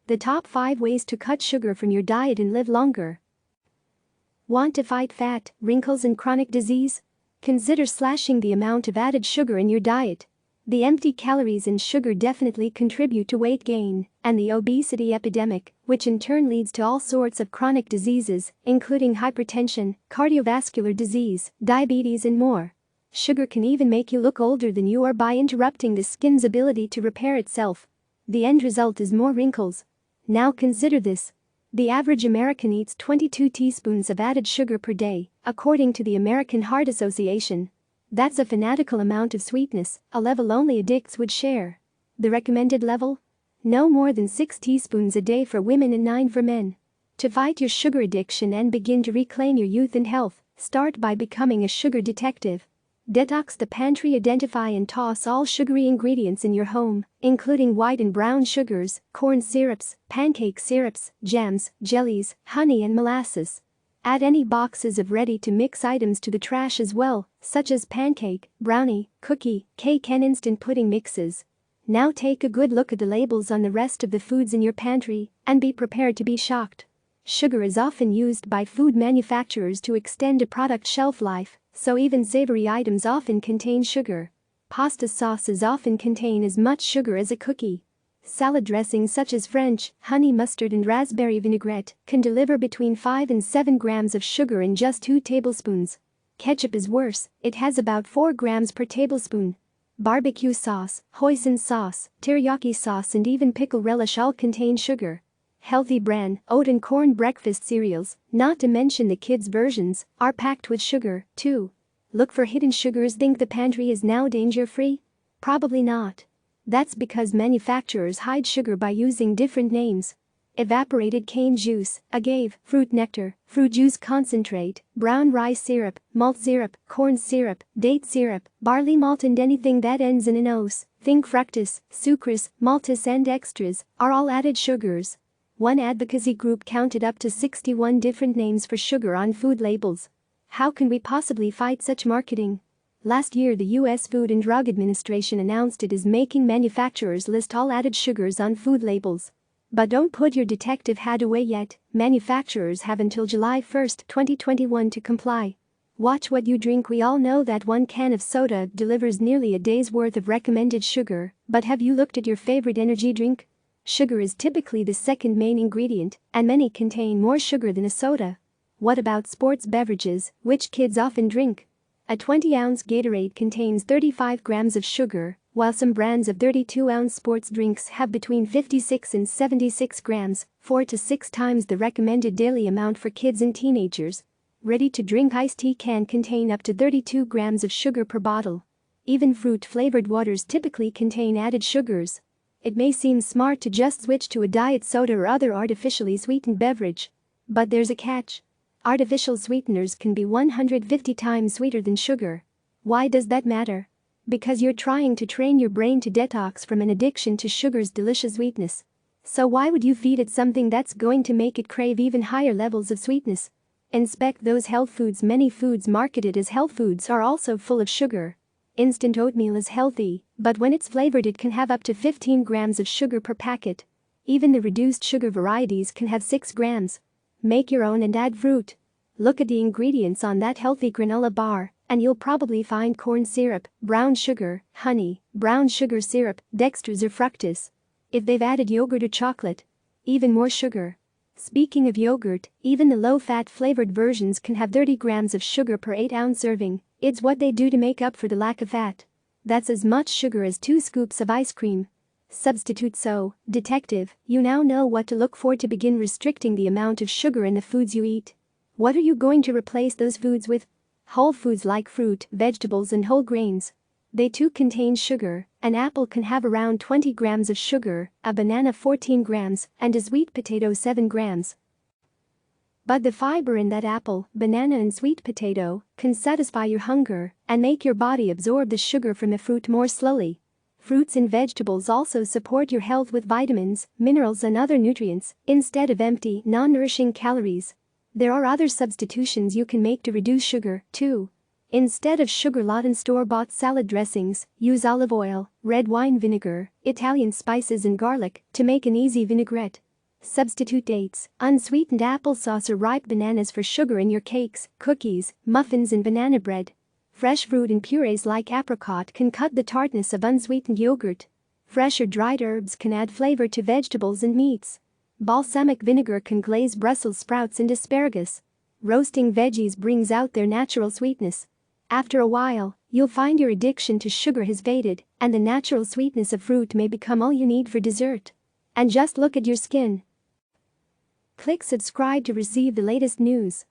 The top 5 ways to cut sugar from your diet and live longer. Want to fight fat, wrinkles and chronic disease? Consider slashing the amount of added sugar in your diet. The empty calories in sugar definitely contribute to weight gain and the obesity epidemic, which in turn leads to all sorts of chronic diseases, including hypertension, cardiovascular disease, diabetes and more. Sugar can even make you look older than you are by interrupting the skin's ability to repair itself. The end result is more wrinkles. Now consider this. The average American eats 22 teaspoons of added sugar per day, according to the American Heart Association. That's a fanatical amount of sweetness, a level only addicts would share. The recommended level? No more than 6 teaspoons a day for women and 9 for men. To fight your sugar addiction and begin to reclaim your youth and health, start by becoming a sugar detective. Detox the pantry, identify and toss all sugary ingredients in your home, including white and brown sugars, corn syrups, pancake syrups, jams, jellies, honey and molasses. Add any boxes of ready-to-mix items to the trash as well, such as pancake, brownie, cookie, cake and instant pudding mixes. Now take a good look at the labels on the rest of the foods in your pantry and be prepared to be shocked. Sugar is often used by food manufacturers to extend a product shelf life, so even savory items often contain sugar. Pasta sauces often contain as much sugar as a cookie. Salad dressings such as French, honey mustard and raspberry vinaigrette can deliver between 5 and 7 grams of sugar in just 2 tablespoons. Ketchup is worse, it has about 4 grams per tablespoon. Barbecue sauce, hoisin sauce, teriyaki sauce and even pickle relish all contain sugar. Healthy bran, oat and corn breakfast cereals, not to mention the kids' versions, are packed with sugar, too. Look for hidden sugars. Think the pantry is now danger-free? Probably not. That's because manufacturers hide sugar by using different names. Evaporated cane juice, agave, fruit nectar, fruit juice concentrate, brown rice syrup, malt syrup, corn syrup, date syrup, barley malt and anything that ends in an ose, think fructose, sucrose, maltose and extras, are all added sugars. One advocacy group counted up to 61 different names for sugar on food labels. How can we possibly fight such marketing? Last year the U.S. Food and Drug Administration announced it is making manufacturers list all added sugars on food labels. But don't put your detective hat away yet, manufacturers have until July 1, 2021 to comply. Watch what you drink. We all know that 1 can of soda delivers nearly a day's worth of recommended sugar, but have you looked at your favorite energy drink? Sugar is typically the second main ingredient, and many contain more sugar than a soda. What about sports beverages, which kids often drink? A 20-ounce Gatorade contains 35 grams of sugar, while some brands of 32-ounce sports drinks have between 56 and 76 grams, 4 to 6 times the recommended daily amount for kids and teenagers. Ready-to-drink iced tea can contain up to 32 grams of sugar per bottle. Even fruit-flavored waters typically contain added sugars. It may seem smart to just switch to a diet soda or other artificially sweetened beverage. But there's a catch. Artificial sweeteners can be 150 times sweeter than sugar. Why does that matter? Because you're trying to train your brain to detox from an addiction to sugar's delicious sweetness. So why would you feed it something that's going to make it crave even higher levels of sweetness? Inspect those health foods. Many foods marketed as health foods are also full of sugar. Instant oatmeal is healthy, but when it's flavored it can have up to 15 grams of sugar per packet. Even the reduced sugar varieties can have 6 grams. Make your own and add fruit. Look at the ingredients on that healthy granola bar, and you'll probably find corn syrup, brown sugar, honey, brown sugar syrup, dextrose or fructose. If they've added yogurt or chocolate, even more sugar. Speaking of yogurt, even the low-fat flavored versions can have 30 grams of sugar per 8-ounce serving. It's what they do to make up for the lack of fat. That's as much sugar as 2 scoops of ice cream. Substitute. So, detective, you now know what to look for to begin restricting the amount of sugar in the foods you eat. What are you going to replace those foods with? Whole foods like fruit, vegetables and whole grains. They too contain sugar. An apple can have around 20 grams of sugar, a banana 14 grams, and a sweet potato 7 grams. But the fiber in that apple, banana and sweet potato can satisfy your hunger and make your body absorb the sugar from the fruit more slowly. Fruits and vegetables also support your health with vitamins, minerals and other nutrients instead of empty, non-nourishing calories. There are other substitutions you can make to reduce sugar, too. Instead of sugar-laden store-bought salad dressings, use olive oil, red wine vinegar, Italian spices and garlic to make an easy vinaigrette. Substitute dates, unsweetened applesauce or ripe bananas for sugar in your cakes, cookies, muffins and banana bread. Fresh fruit and purees like apricot can cut the tartness of unsweetened yogurt. Fresh or dried herbs can add flavor to vegetables and meats. Balsamic vinegar can glaze Brussels sprouts and asparagus. Roasting veggies brings out their natural sweetness. After a while, you'll find your addiction to sugar has faded, and the natural sweetness of fruit may become all you need for dessert. And just look at your skin. Click subscribe to receive the latest news.